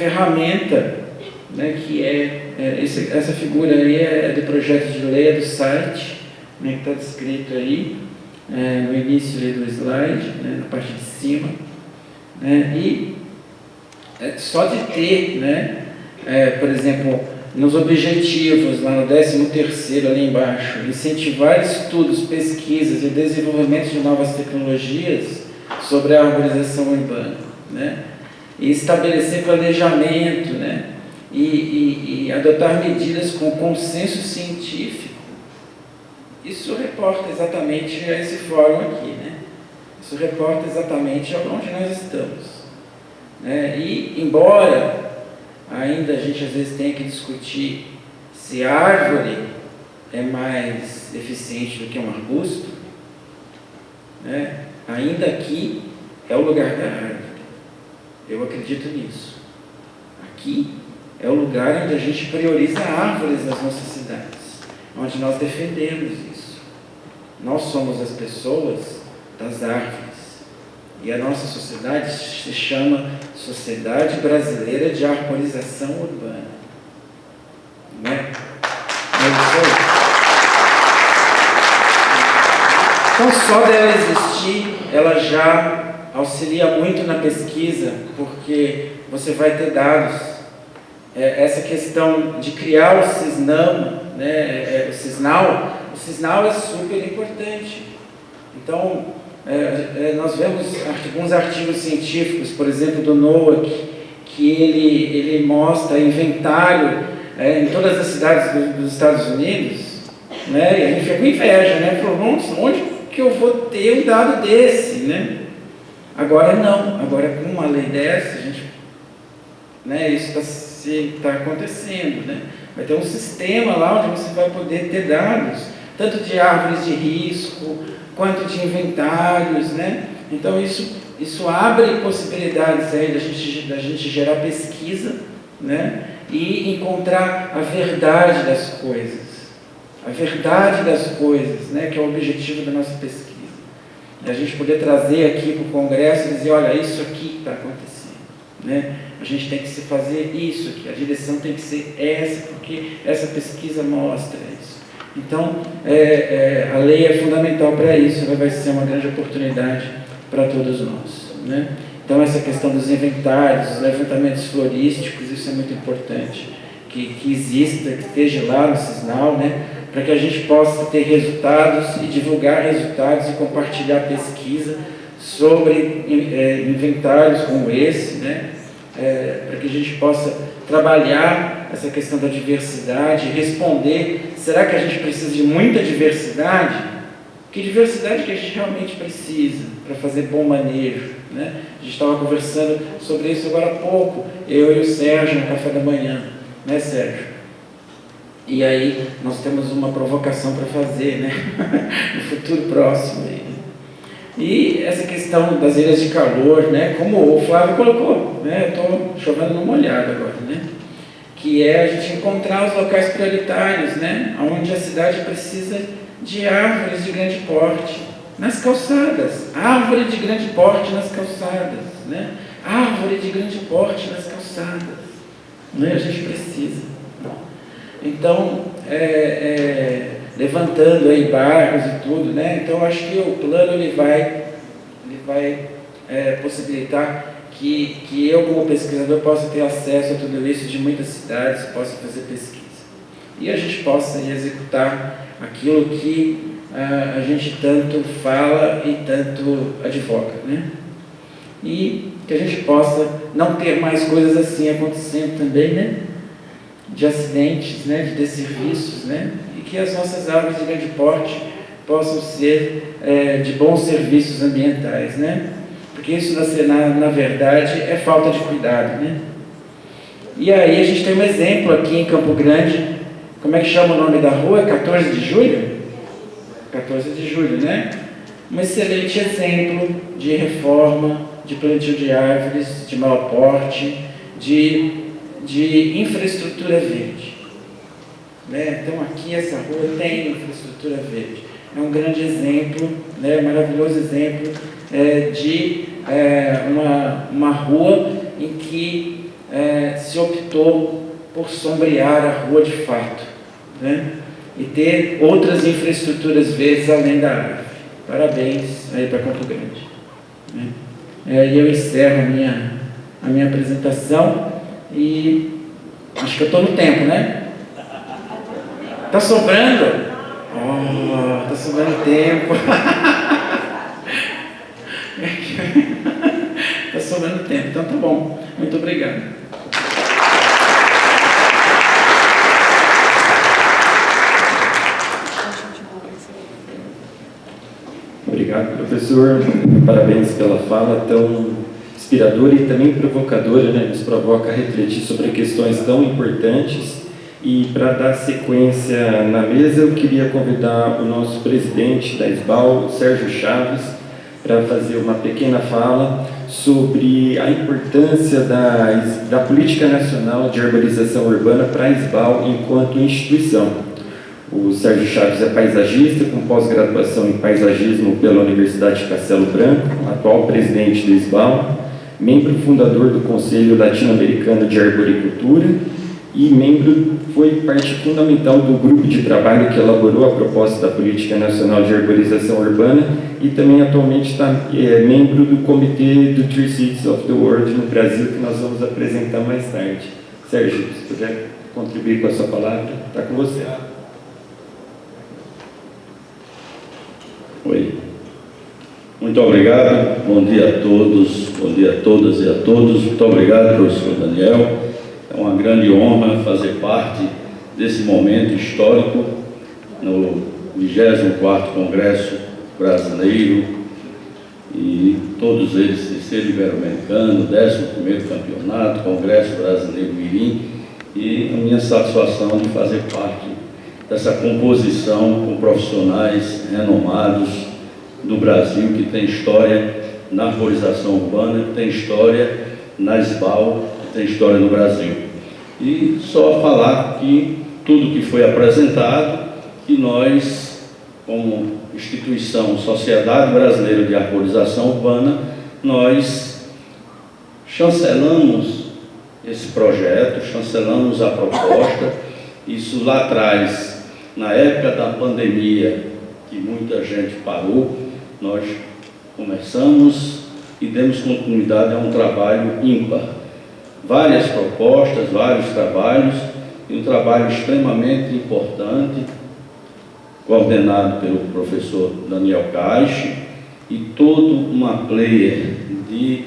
ferramenta, né, que essa figura aí é do projeto de lei, é do site, né, que está descrito aí, no início aí do slide, né, na parte de cima, né, e só de ter, né, por exemplo, nos objetivos, lá no 13º ali embaixo, incentivar estudos, pesquisas e desenvolvimento de novas tecnologias sobre a arborização urbana, né, e estabelecer planejamento, né, e adotar medidas com consenso científico. Isso reporta exatamente a esse fórum aqui, né? Isso reporta exatamente onde nós estamos, né? E, embora ainda a gente às vezes tenha que discutir se a árvore é mais eficiente do que um arbusto, né? Ainda aqui é o lugar da árvore. Eu acredito nisso. Aqui é o lugar onde a gente prioriza árvores nas nossas cidades, onde nós defendemos isso. Nós somos as pessoas das árvores. E a nossa sociedade se chama Sociedade Brasileira de Arborização Urbana. Não é? Então, só dela existir, ela já auxilia muito na pesquisa, porque você vai ter dados. Essa questão de criar o CISNAM, né, o CISNAL é super importante. Então, nós vemos alguns artigos científicos, por exemplo, do NOAA, que ele mostra inventário em todas as cidades dos Estados Unidos, né, e a gente fica com inveja, né? Falou, nossa, onde que eu vou ter um dado desse, né? Agora não, agora com uma lei dessa, a gente, né, isso está acontecendo, né? Vai ter um sistema lá onde você vai poder ter dados, tanto de árvores de risco, quanto de inventários, né? Então isso abre possibilidades aí da gente gerar pesquisa, né? E encontrar a verdade das coisas. A verdade das coisas, né? Que é o objetivo da nossa pesquisa. A gente poder trazer aqui para o Congresso e dizer, olha, isso aqui está acontecendo, né? A gente tem que se fazer isso aqui, a direção tem que ser essa, porque essa pesquisa mostra isso. Então, a lei é fundamental para isso, ela vai ser uma grande oportunidade para todos nós, né? Então, essa questão dos inventários, os levantamentos florísticos, isso é muito importante, que exista, que esteja lá no CISNAL, né? Para que a gente possa ter resultados e divulgar resultados e compartilhar pesquisa sobre inventários como esse, né? Para que a gente possa trabalhar essa questão da diversidade, responder, será que a gente precisa de muita diversidade? Que diversidade que a gente realmente precisa para fazer bom manejo, né? A gente estava conversando sobre isso agora há pouco, eu e o Sérgio no café da manhã, né, Sérgio? E aí nós temos uma provocação para fazer, né? No futuro próximo aí. E essa questão das ilhas de calor, né, como o Flávio colocou, né, eu estou chovendo numa olhada agora, né, que é a gente encontrar os locais prioritários, né, onde a cidade precisa de árvores de grande porte, nas calçadas, árvore de grande porte nas calçadas, né, árvore de grande porte nas calçadas, né, a gente precisa. Então, levantando aí bairros e tudo, né? Então acho que o plano ele vai possibilitar que eu como pesquisador possa ter acesso a tudo isso de muitas cidades, possa fazer pesquisa e a gente possa executar aquilo que a gente tanto fala e tanto advoga, né? E que a gente possa não ter mais coisas assim acontecendo também, né? De acidentes, né? De desserviços, né? E que as nossas árvores de grande porte possam ser de bons serviços ambientais, né? Porque isso, na verdade, é falta de cuidado, né? E aí a gente tem um exemplo aqui em Campo Grande, como é que chama o nome da rua? 14 de julho? 14 de julho, né? Um excelente exemplo de reforma, de plantio de árvores de maior porte, de infraestrutura verde, né? Então aqui essa rua tem infraestrutura verde, é um grande exemplo, né? Maravilhoso exemplo de uma rua em que se optou por sombrear a rua de fato, né? E ter outras infraestruturas verdes além da árvore. Parabéns aí para Campo Grande, né? E eu encerro a minha apresentação e acho que eu estou no tempo, né? Está sobrando? Está sobrando tempo. Está sobrando tempo, então tá bom. Muito obrigado. Obrigado, professor. Parabéns pela fala tão inspiradora e também provocadora, né? Nos provoca a refletir sobre questões tão importantes. E para dar sequência na mesa, eu queria convidar o nosso presidente da SBAL, Sérgio Chaves, para fazer uma pequena fala sobre a importância da Política Nacional de Arborização Urbana para a SBAL enquanto instituição. O Sérgio Chaves é paisagista, com pós-graduação em paisagismo pela Universidade de Castelo Branco, atual presidente do SBAL, membro fundador do Conselho Latino-Americano de Arboricultura e foi parte fundamental do grupo de trabalho que elaborou a proposta da Política Nacional de Arborização Urbana e também atualmente está membro do Comitê do Tree Cities of the World no Brasil, que nós vamos apresentar mais tarde. Sérgio, se puder contribuir com a sua palavra, está com você. Oi. Muito obrigado, bom dia a todos, bom dia a todas e a todos. Muito obrigado, professor Daniel. É uma grande honra fazer parte desse momento histórico no 24º Congresso Brasileiro e todos eles, terceiro Ibero-Americano, 11º Campeonato, Congresso Brasileiro Mirim, e a minha satisfação de fazer parte dessa composição com profissionais renomados do Brasil, que tem história na arborização urbana, que tem história na SBAL, que tem história no Brasil. E só falar que tudo que foi apresentado, que nós, como instituição Sociedade Brasileira de Arborização Urbana, nós chancelamos esse projeto, chancelamos a proposta. Isso lá atrás, na época da pandemia, que muita gente parou, nós começamos e demos continuidade a um trabalho ímpar. Várias propostas, vários trabalhos, e um trabalho extremamente importante, coordenado pelo professor Daniel Caixe, e toda uma player de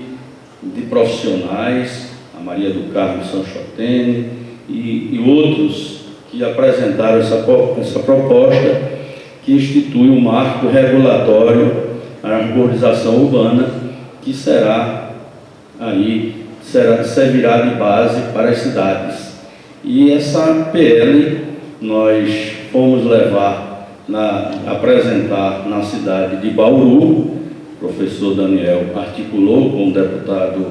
profissionais, a Maria do Carmo Sanchotene e outros que apresentaram essa proposta que institui um marco regulatório à arborização urbana, que servirá de base para as cidades. E essa PL nós fomos apresentar na cidade de Bauru. O professor Daniel articulou com o deputado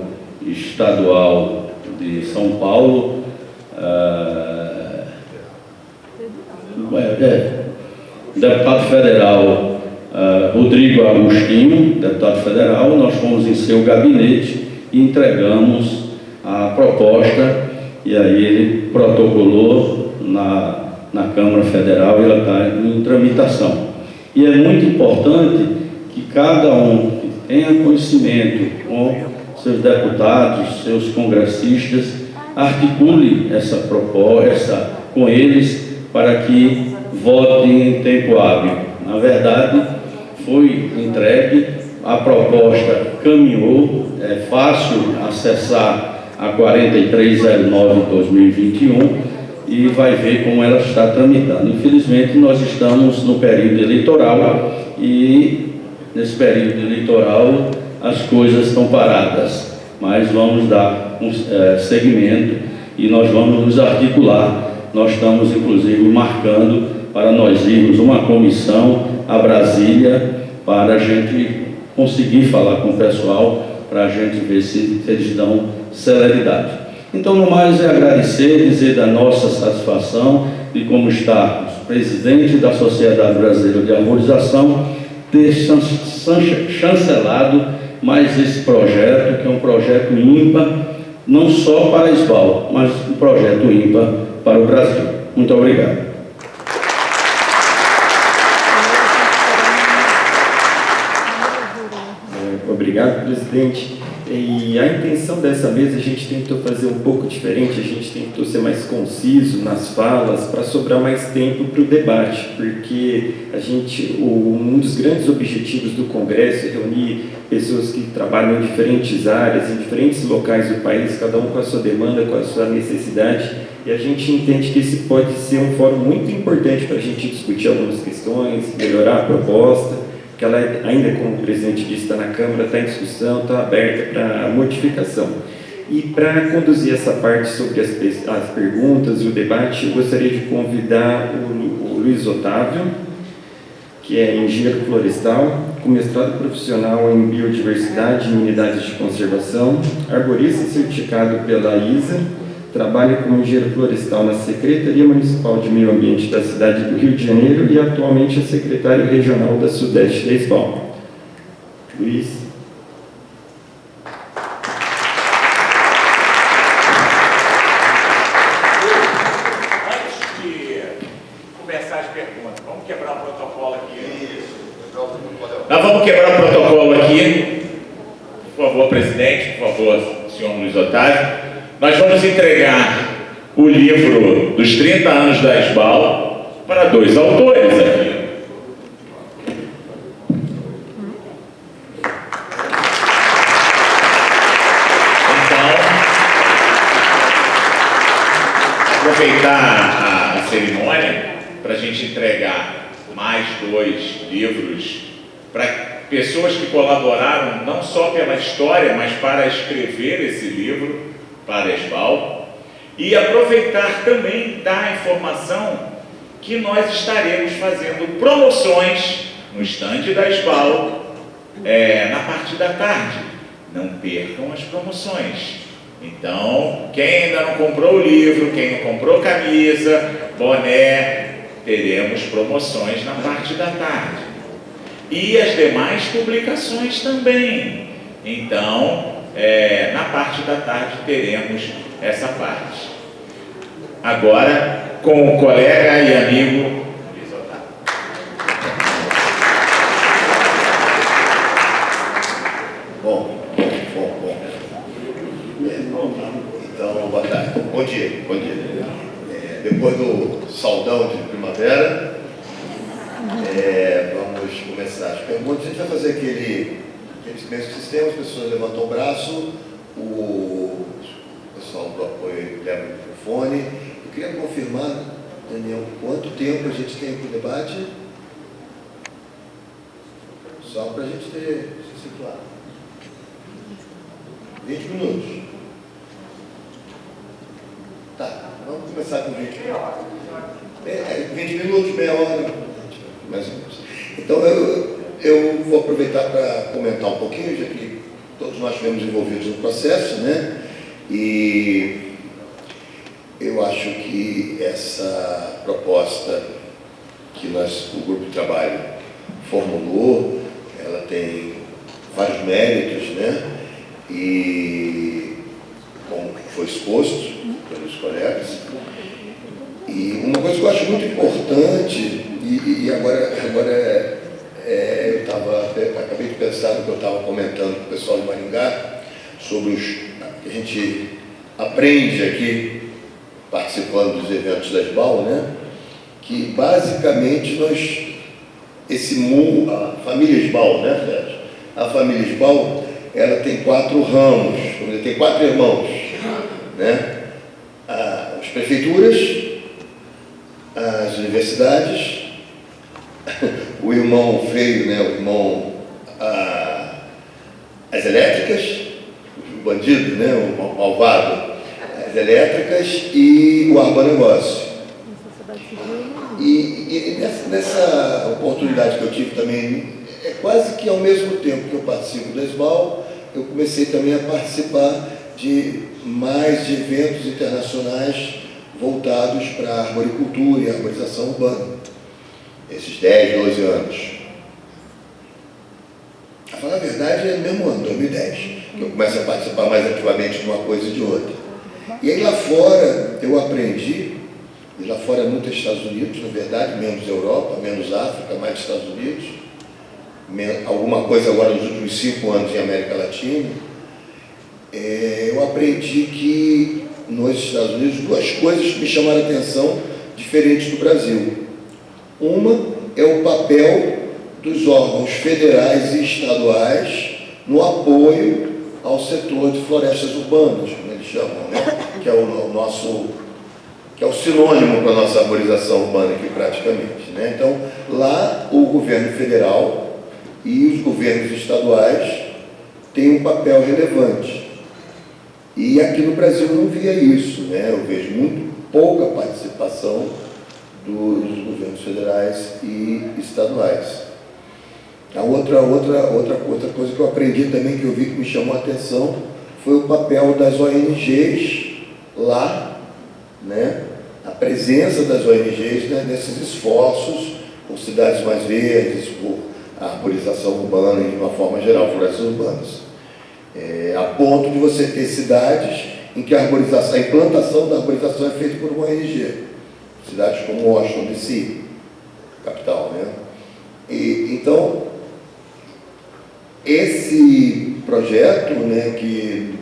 estadual de São Paulo, deputado federal Rodrigo Agostinho, deputado federal. Nós fomos em seu gabinete e entregamos a proposta, e aí ele protocolou na Câmara Federal e ela está em tramitação. E é muito importante que cada um que tenha conhecimento com seus deputados, seus congressistas, articule essa proposta com eles para que votem em tempo hábil. Na verdade, foi entregue, a proposta caminhou, é fácil acessar a 4309/2021 e vai ver como ela está tramitando. Infelizmente, nós estamos no período eleitoral e nesse período eleitoral as coisas estão paradas, mas vamos dar seguimento e nós vamos nos articular. Nós estamos, inclusive, marcando para nós irmos uma comissão a Brasília para a gente conseguir falar com o pessoal, para a gente ver se eles dão celeridade. Então, no mais, é agradecer, dizer da nossa satisfação de como está o presidente da Sociedade Brasileira de Arborização ter chancelado mais esse projeto, que é um projeto ímpar, não só para a SBAL, mas um projeto ímpar para o Brasil. Muito obrigado. Obrigado, presidente. E a intenção dessa mesa, a gente tentou fazer um pouco diferente, a gente tentou ser mais conciso nas falas para sobrar mais tempo para o debate, porque um dos grandes objetivos do Congresso é reunir pessoas que trabalham em diferentes áreas, em diferentes locais do país, cada um com a sua demanda, com a sua necessidade, e a gente entende que esse pode ser um fórum muito importante para a gente discutir algumas questões, melhorar a proposta, que ela ainda, como o presidente disse, está na Câmara, está em discussão, está aberta para modificação. E para conduzir essa parte sobre as perguntas e o debate, eu gostaria de convidar o Luiz Otávio, que é engenheiro florestal, com mestrado profissional em biodiversidade e unidades de conservação, arborista certificado pela ISA, trabalha como engenheiro florestal na Secretaria Municipal de Meio Ambiente da cidade do Rio de Janeiro e atualmente é secretário regional da Sudeste da SBAL. Luiz. Antes de começar as perguntas, vamos quebrar o protocolo aqui. Nós vamos quebrar o protocolo aqui. Por favor, presidente, por favor, senhor Luiz Otávio. Nós vamos entregar o livro dos 30 anos da SBAL para dois autores aqui. Então, aproveitar a cerimônia para a gente entregar mais dois livros para pessoas que colaboraram não só pela história, mas para escrever esse livro para a SBAL, e aproveitar também da informação que nós estaremos fazendo promoções no estande da SBAL na parte da tarde. Não percam as promoções. Então, quem ainda não comprou o livro, quem não comprou camisa, boné, teremos promoções na parte da tarde. E as demais publicações também. Então, na parte da tarde teremos essa parte. Agora, com o colega e amigo Luiz Otávio. Bom. Então, boa tarde. Bom dia. Depois do saudão de primavera, vamos começar as perguntas. A gente vai fazer aquele mesmo sistema, as pessoas levantam o braço, o pessoal do apoio leva o microfone. Eu queria confirmar, Daniel, quanto tempo a gente tem para o debate? Só para a gente se situar. 20 minutos. Tá, vamos começar com 20 minutos. 20 minutos, meia hora, mais ou menos. Então, eu vou aproveitar para comentar um pouquinho, já que todos nós estivemos envolvidos no processo, né? E eu acho que essa proposta que o grupo de trabalho formulou, ela tem vários méritos, né? E como foi exposto pelos colegas. E uma coisa que eu acho muito importante, e agora eu acabei de pensar no que eu estava comentando com o pessoal de Maringá, sobre que a gente aprende aqui, participando dos eventos da SBAL, né? Que basicamente a família SBAL, né, Sérgio? A família SBAL, ela tem 4 ramos, tem 4 irmãos, né? As prefeituras, as universidades, o irmão feio, né? As elétricas, o bandido, né? O malvado, as elétricas e o agronegócio. E nessa oportunidade que eu tive também, quase que ao mesmo tempo que eu participo da SBAL, eu comecei também a participar de mais de eventos internacionais voltados para a arboricultura e a arborização urbana, esses 10, 12 anos. A falar a verdade, é no mesmo ano, 2010. que eu comece a participar mais ativamente de uma coisa e de outra. E aí lá fora eu aprendi, e lá fora é muito Estados Unidos, na verdade, menos Europa, menos África, mais Estados Unidos, alguma coisa agora nos últimos 5 anos em América Latina. Eu aprendi que nos Estados Unidos 2 coisas que me chamaram a atenção diferentes do Brasil. Uma é o papel dos órgãos federais e estaduais no apoio ao setor de florestas urbanas, como eles chamam, né? Que é o nosso, que é o sinônimo para a nossa arborização urbana aqui praticamente, né? Então, lá o governo federal e os governos estaduais têm um papel relevante. E aqui no Brasil eu não via isso, né? Eu vejo muito pouca participação dos governos federais e estaduais. A outra coisa que eu aprendi também, que eu vi que me chamou a atenção, foi o papel das ONGs lá, né? A presença das ONGs, né, nesses esforços por cidades mais verdes, por arborização urbana e de uma forma geral, florestas urbanas. A ponto de você ter cidades em que a implantação da arborização é feita por uma ONG. Cidades como Washington, D.C., capital, né? Então, esse projeto, né, que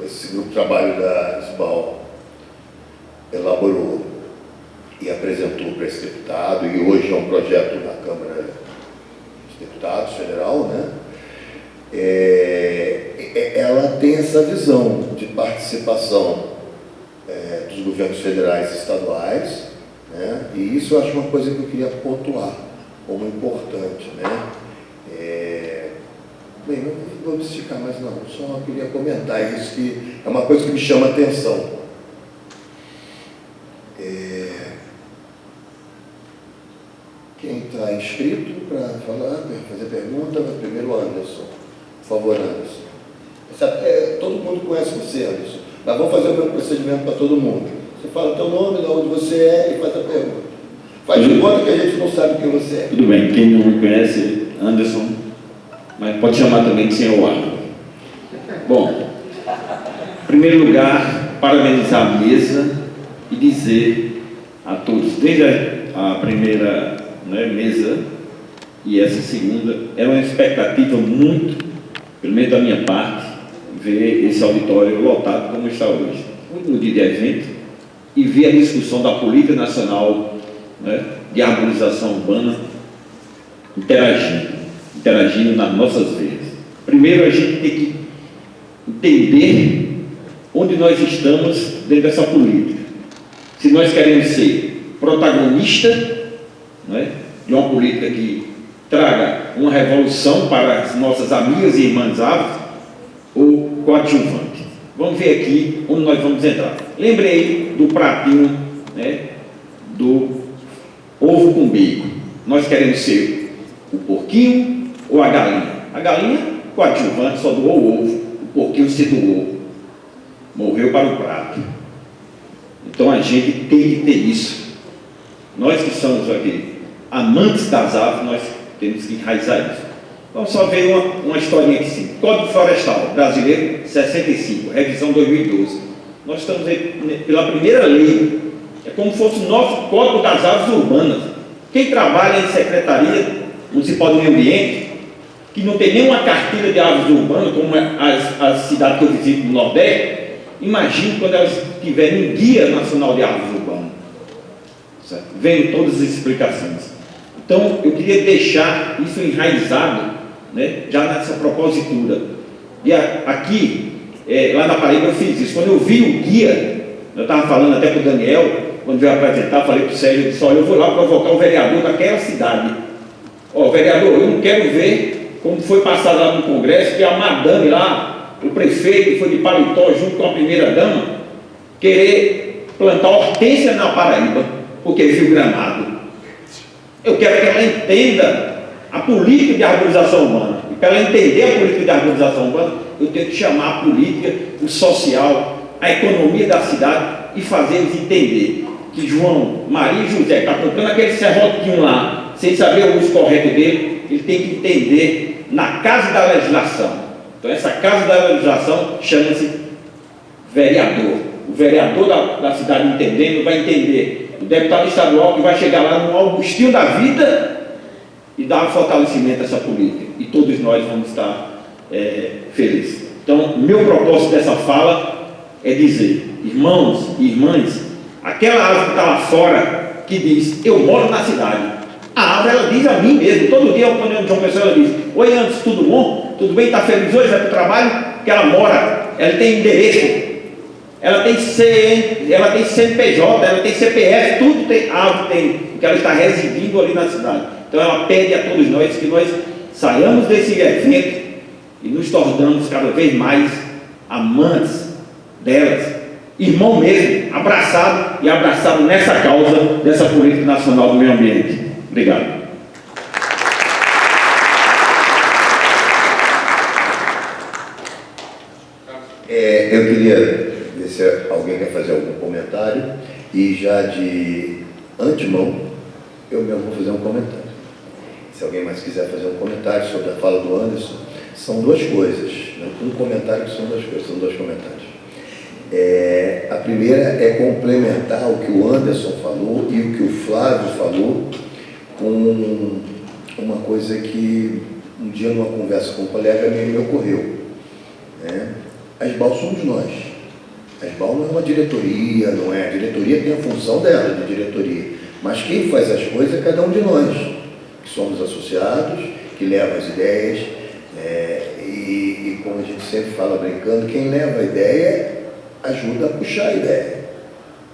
esse grupo de trabalho da SBAL elaborou e apresentou para esse deputado, e hoje é um projeto na Câmara dos Deputados Federal, né? Ela tem essa visão de participação dos governos federais e estaduais, né? E isso eu acho uma coisa que eu queria pontuar como importante, né? Bem, não vou esticar mais não, só queria comentar isso, que é uma coisa que me chama a atenção. Quem está inscrito para falar, fazer pergunta, primeiro o Anderson. Por favor, Anderson. Todo mundo conhece você, Anderson, mas vamos fazer o mesmo procedimento para todo mundo. Você fala o teu nome, de onde você é e faz a pergunta. Faz de conta que a gente não sabe quem você é. Tudo bem, quem não me conhece, Anderson, mas pode chamar também de Senhor Arno. Bom, em primeiro lugar, parabenizar a mesa e dizer a todos, desde a primeira, né, mesa e essa segunda, era uma expectativa muito, pelo menos da minha parte, ver esse auditório lotado como está hoje. No dia de evento, e ver a discussão da política nacional, né, de arborização urbana interagindo nas nossas vidas. Primeiro, a gente tem que entender onde nós estamos dentro dessa política. Se nós queremos ser protagonista, né, de uma política que traga uma revolução para as nossas amigas e irmãs árvores, ou coadjuvante. Vamos ver aqui onde nós vamos entrar. Lembrei do pratinho, né, do ovo com bacon. Nós queremos ser o porquinho ou a galinha? A galinha, coadjuvante, só doou o ovo. O porquinho se doou. Morreu para o prato. Então a gente tem que ter isso. Nós que somos aqui amantes das árvores, nós temos que enraizar isso. Vamos só ver uma historinha aqui sim. Código Florestal Brasileiro 65, revisão 2012. Nós estamos aí pela primeira lei. É como se fosse o nosso Código das Árvores Urbanas. Quem trabalha em Secretaria Municipal do Meio Ambiente, que não tem nenhuma carteira de árvores urbanas, como as cidades que eu visito no Nordeste, imagine quando elas tiverem um Guia Nacional de Árvores Urbanas. Certo? Vendo todas as explicações. Então, eu queria deixar isso enraizado, né, já nessa propositura. E aqui, lá na Paraíba, eu fiz isso. Quando eu vi o guia, eu estava falando até para o Daniel, quando veio apresentar, falei para o Sérgio, eu disse, olha, eu vou lá provocar o vereador daquela cidade. Ó, vereador, eu não quero ver como foi passado lá no Congresso, que a madame lá, o prefeito foi de paletó junto com a primeira-dama, querer plantar hortência na Paraíba, porque viu Gramado. Eu quero que ela entenda a política de arborização urbana. E para ela entender a política de arborização urbana, eu tenho que chamar a política, o social, a economia da cidade e fazer eles entender que João, Maria e José está comprando aquele serrotinho lá, sem saber o uso correto dele, ele tem que entender na casa da legislação Então, essa Casa da Valorização chama-se vereador. O vereador da cidade entendendo vai entender. O deputado estadual que vai chegar lá no Augustinho da vida e dar um fortalecimento a essa política. E todos nós vamos estar felizes. Então, meu propósito dessa fala é dizer, irmãos e irmãs, aquela árvore que está lá fora, que diz, eu moro na cidade. A árvore, ela diz a mim mesmo, todo dia, quando eu João Pessoa, ela diz, oi, Anderson, tudo bom? Tudo bem? Está feliz hoje? Vai para o trabalho? Porque ela mora, ela tem endereço, ela tem CNPJ, ela tem CPF, tudo tem, a árvore tem, porque ela está residindo ali na cidade. Então, ela pede a todos nós que nós saiamos desse evento e nos tornamos cada vez mais amantes delas, irmão mesmo, abraçado nessa causa dessa política nacional do meio ambiente. Obrigado. Eu queria ver se alguém quer fazer algum comentário, e já de antemão eu mesmo vou fazer um comentário. Se alguém mais quiser fazer um comentário sobre a fala do Anderson, são duas coisas, né? Um comentário que são duas coisas, são dois comentários. A primeira é complementar o que o Anderson falou e o que o Flávio falou com uma coisa que um dia numa conversa com um colega me ocorreu, né? A SBAL somos nós. A SBAL não é uma diretoria, não é? A diretoria tem a função dela de diretoria, mas quem faz as coisas é cada um de nós, que somos associados, que levam as ideias, e como a gente sempre fala brincando, quem leva a ideia ajuda a puxar a ideia,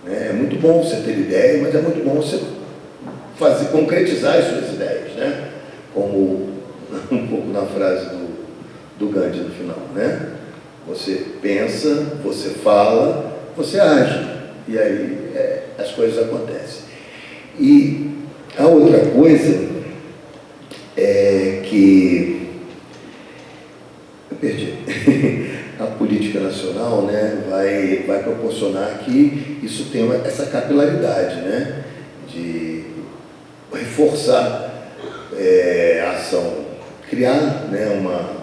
né? É muito bom você ter ideia, mas é muito bom você concretizar as suas ideias, né? Como um pouco na frase do Gandhi no final, né? Você pensa, você fala, você age, e aí as coisas acontecem. E a outra coisa é que eu perdi. A política nacional, né, vai proporcionar que isso tenha essa capilaridade, né, de reforçar a ação, criar, né, uma,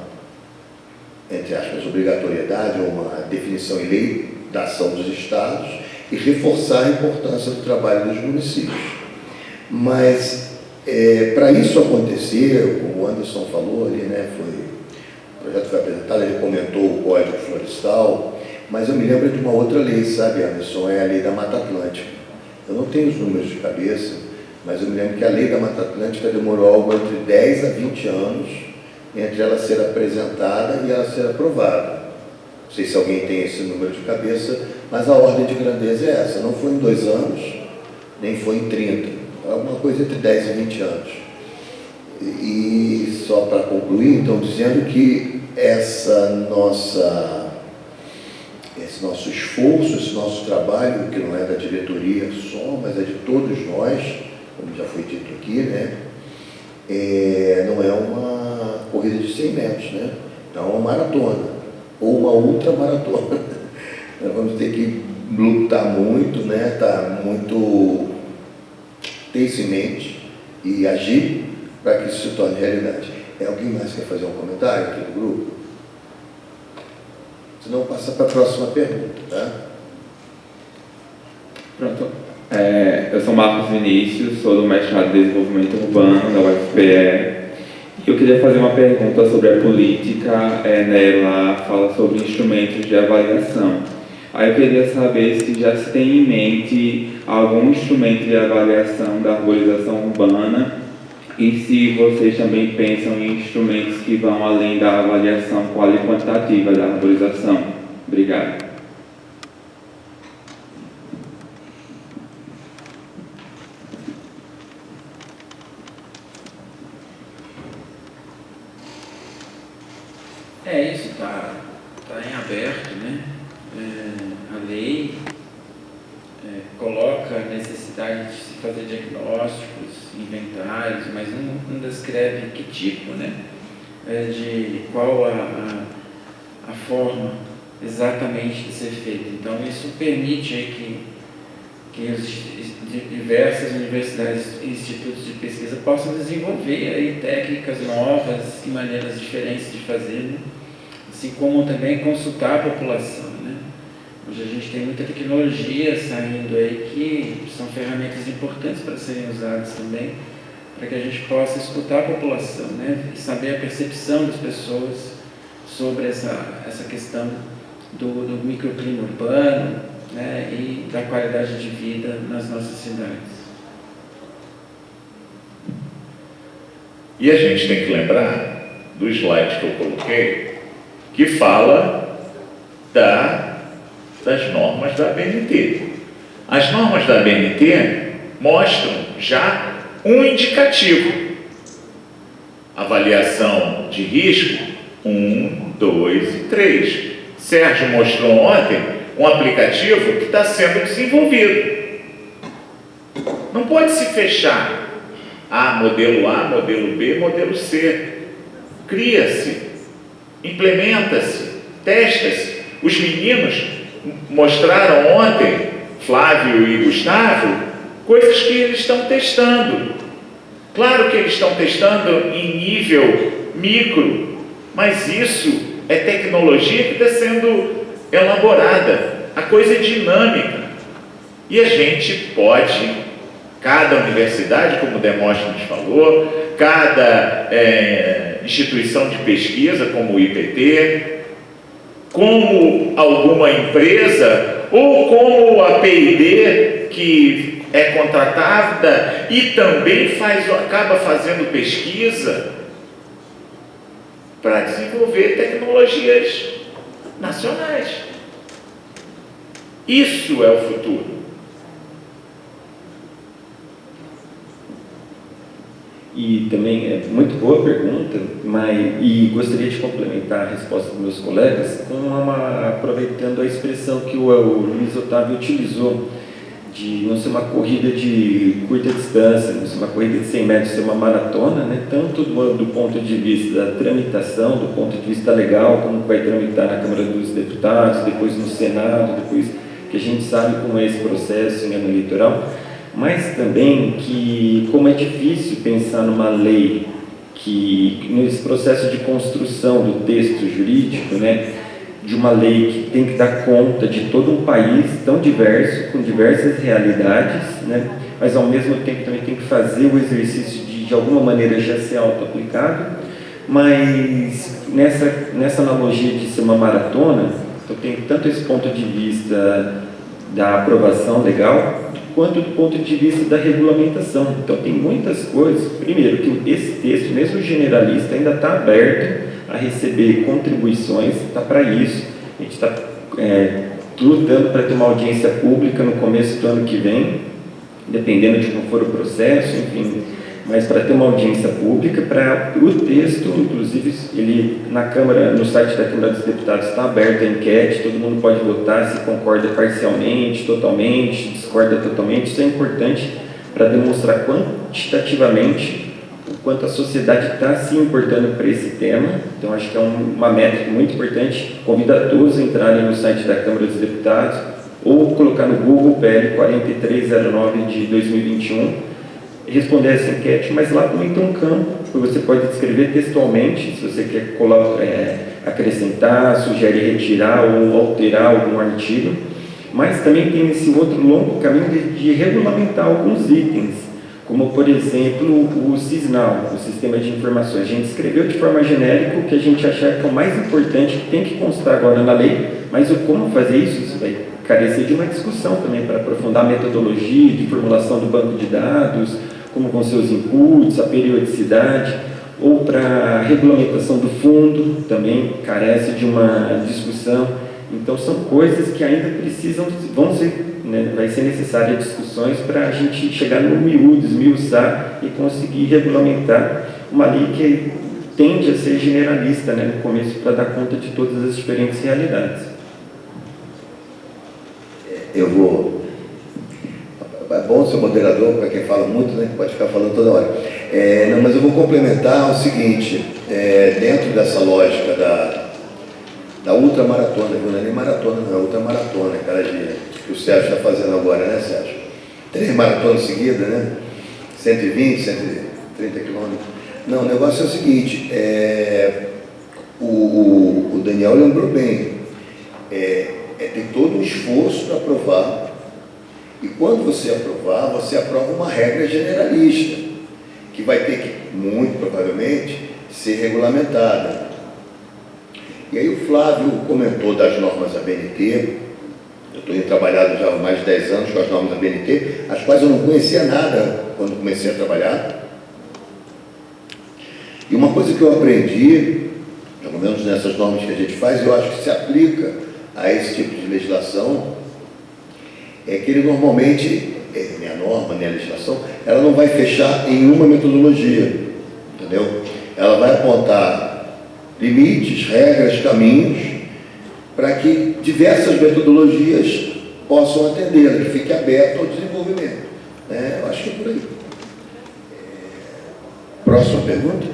entre aspas, obrigatoriedade ou uma definição em lei da ação dos estados e reforçar a importância do trabalho dos municípios. Mas, para isso acontecer, como o Anderson falou ali, né, o projeto foi apresentado, ele comentou o Código Florestal, mas eu me lembro de uma outra lei, sabe, Anderson, é a Lei da Mata Atlântica. Eu não tenho os números de cabeça, mas eu me lembro que a Lei da Mata Atlântica demorou algo entre 10 a 20 anos entre ela ser apresentada e ela ser aprovada. Não sei se alguém tem esse número de cabeça, mas a ordem de grandeza é essa. Não foi em 2 anos, nem foi em 30. Alguma coisa entre 10 e 20 anos. E só para concluir, então, dizendo que esse nosso esforço, esse nosso trabalho, que não é da diretoria só, mas é de todos nós, como já foi dito aqui, né? Não é uma corrida de 100 metros, né? Então é uma maratona, ou uma ultramaratona. Nós vamos ter que lutar muito, né? Ter isso em mente e agir para que isso se torne realidade. Alguém mais quer fazer um comentário aqui no grupo? Senão passa para a próxima pergunta, tá? Pronto. Eu sou Marcos Vinícius, sou do mestrado de Desenvolvimento Urbano da UFPE. Eu queria fazer uma pergunta sobre a política. Nela fala sobre instrumentos de avaliação. Aí eu queria saber se já se tem em mente algum instrumento de avaliação da arborização urbana e se vocês também pensam em instrumentos que vão além da avaliação qual e quantitativa da arborização. Obrigado. Isso está em aberto, né? A lei coloca a necessidade de se fazer diagnósticos, inventários, mas não descreve que tipo, né? De qual a forma exatamente de ser feito. Então, isso permite aí que diversas universidades e institutos de pesquisa possam desenvolver aí técnicas novas e maneiras diferentes de fazer, né? assim como também consultar a população, né? Hoje a gente tem muita tecnologia saindo aí que são ferramentas importantes para serem usadas também, para que a gente possa escutar a população, né? E saber a percepção das pessoas sobre essa questão do microclima urbano, né? E da qualidade de vida nas nossas cidades. E a gente tem que lembrar do slide que eu coloquei, que fala das normas da ABNT. As normas da ABNT mostram já um indicativo. Avaliação de risco 1, 2 e 3. Sérgio mostrou ontem um aplicativo que está sendo desenvolvido. Não pode se fechar. Modelo A, modelo B, modelo C. Cria-se, implementa-se, testa-se. Os meninos mostraram ontem, Flávio e Gustavo, coisas que eles estão testando. Claro que eles estão testando em nível micro, mas isso é tecnologia que está sendo elaborada. A coisa é dinâmica. E a gente pode, cada universidade, como o Demóstenes falou, cada instituição de pesquisa, como o IPT, como alguma empresa, ou como a P&D, que é contratada e também acaba fazendo pesquisa para desenvolver tecnologias nacionais. Isso é o futuro. E também é muito boa pergunta, e gostaria de complementar a resposta dos meus colegas aproveitando a expressão que o Luiz Otávio utilizou, de não ser uma corrida de curta distância, não ser uma corrida de 100 metros, ser uma maratona, né? Tanto do ponto de vista da tramitação, do ponto de vista legal, como vai tramitar na Câmara dos Deputados, depois no Senado, depois que a gente sabe como é esse processo em ano eleitoral, mas também que, como é difícil pensar numa lei que, nesse processo de construção do texto jurídico, né, de uma lei que tem que dar conta de todo um país tão diverso, com diversas realidades, né, mas ao mesmo tempo também tem que fazer o exercício de alguma maneira já ser auto-aplicado, mas nessa analogia de ser uma maratona, eu tenho tanto esse ponto de vista da aprovação legal, quanto do ponto de vista da regulamentação. Então, tem muitas coisas. Primeiro, que esse texto, mesmo generalista, ainda está aberto a receber contribuições, está para isso. A gente está lutando para ter uma audiência pública no começo do ano que vem, dependendo de como for o processo, enfim, mas para ter uma audiência pública, para o texto, inclusive, ele na Câmara, no site da Câmara dos Deputados está aberta a enquete, todo mundo pode votar se concorda parcialmente, totalmente, discorda totalmente. Isso é importante para demonstrar quantitativamente o quanto a sociedade está se importando para esse tema. Então, acho que é uma métrica muito importante. Convido a todos a entrarem no site da Câmara dos Deputados ou colocar no Google PL 4309 de 2021, responder essa enquete, mas lá também tem um campo que você pode descrever textualmente, se você quer acrescentar, sugerir retirar ou alterar algum artigo, mas também tem esse outro longo caminho de regulamentar alguns itens, como, por exemplo, o SISNAL, o Sistema de Informações. A gente escreveu de forma genérica o que a gente achar que é o mais importante, que tem que constar agora na lei, mas o como fazer isso vai carecer de uma discussão também para aprofundar a metodologia de formulação do banco de dados, como vão ser os inputs, a periodicidade, ou para a regulamentação do fundo, também carece de uma discussão. Então, são coisas que ainda vai ser necessárias discussões para a gente chegar no miúdo, esmiuçar e conseguir regulamentar uma lei que tende a ser generalista, né, no começo, para dar conta de todas as diferentes realidades. É bom ser moderador, para quem fala muito, né, pode ficar falando toda hora. Mas eu vou complementar o seguinte, dentro dessa lógica da ultramaratona, não é nem maratona, não é ultramaratona, cada dia, que o Sérgio está fazendo agora, né, Sérgio? 3 maratonas seguidas, né? 120, 130 quilômetros. Não, o negócio é o seguinte, O Daniel lembrou bem, tem todo um esforço para aprovar, e quando você aprovar, você aprova uma regra generalista, que vai ter que, muito provavelmente, ser regulamentada. E aí o Flávio comentou das normas ABNT. Eu tenho trabalhado já há mais de 10 anos com as normas ABNT, as quais eu não conhecia nada quando comecei a trabalhar. E uma coisa que eu aprendi, pelo menos nessas normas que a gente faz, eu acho que se aplica a esse tipo de legislação, é que ele normalmente, nem a norma, nem a legislação, ela não vai fechar em uma metodologia, entendeu? Ela vai apontar limites, regras, caminhos, para que diversas metodologias possam atendê-la, que fique aberto ao desenvolvimento. Eu acho que é por aí. Próxima pergunta.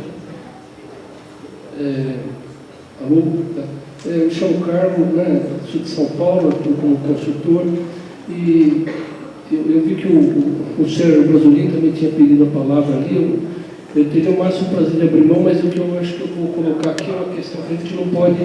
Alô, eu me chamo Carlos, sou de São Paulo, estou como consultor, e eu vi que o Sérgio Brasolin também tinha pedido a palavra ali. Eu teria o máximo prazer de abrir mão, mas o que eu acho que eu vou colocar aqui é uma questão que a gente não pode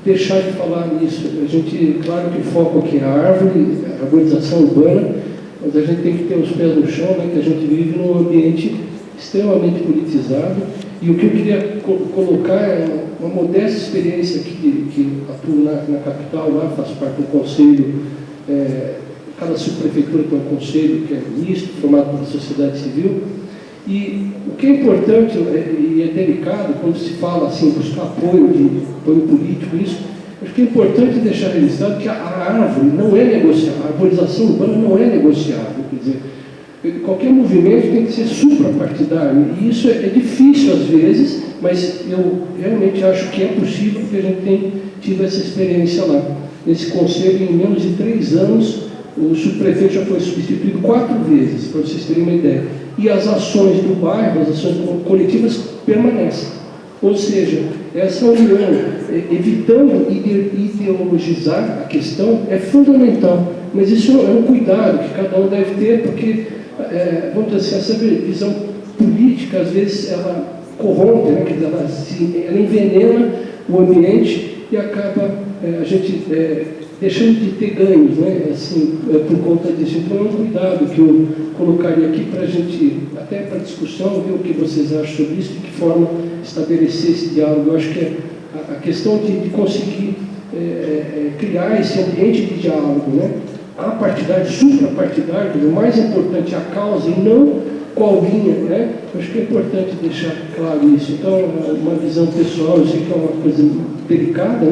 deixar de falar nisso. A gente, claro que o foco aqui é a árvore, a arborização urbana, mas a gente tem que ter os pés no chão, que a gente vive num ambiente extremamente politizado. E o que eu queria colocar é uma modesta experiência que atuo na capital, lá faço parte do conselho, cada subprefeitura tem um conselho que é misto, formado pela sociedade civil. E o que é importante e é delicado quando se fala assim, buscar apoio político, isso, acho que é importante deixar registrado que a árvore não é negociável, a arborização urbana não é negociável, quer dizer, qualquer movimento tem que ser suprapartidário, e isso é difícil às vezes, mas eu realmente acho que é possível, porque a gente tem tido essa experiência lá. Nesse conselho, em menos de 3 anos, o subprefeito já foi substituído 4 vezes, para vocês terem uma ideia. E as ações do bairro, as ações coletivas permanecem. Ou seja, essa união, evitando ideologizar a questão, é fundamental. Mas isso é um cuidado que cada um deve ter, porque, vamos dizer assim, essa visão política, às vezes, ela corrompe, quer dizer, ela envenena o ambiente e acaba a gente deixando de ter ganhos, assim, por conta disso. Então é um cuidado que eu colocaria aqui para a gente, até para discussão, ver o que vocês acham sobre isso, de que forma estabelecer esse diálogo. Eu acho que a questão de conseguir criar esse ambiente de diálogo, apartidário, suprapartidário, o mais importante é a causa e não qual linha, eu acho que é importante deixar claro isso. Então, uma visão pessoal, eu sei que é uma coisa delicada,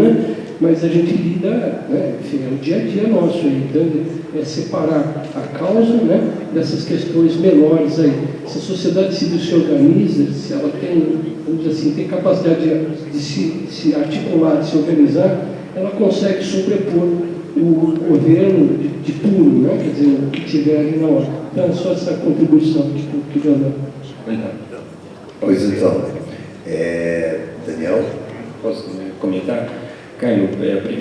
mas a gente lida, enfim, é o dia a dia nosso aí, então é separar a causa, dessas questões menores aí. Se a sociedade civil se organiza, se ela tem, vamos dizer assim, tem capacidade de se articular, de se organizar, ela consegue sobrepor o governo de turno, quer dizer, o que tiver ali na hora. Então, é só essa contribuição que eu dou. Pois então, Daniel? Posso comentar? Caio, obrigado.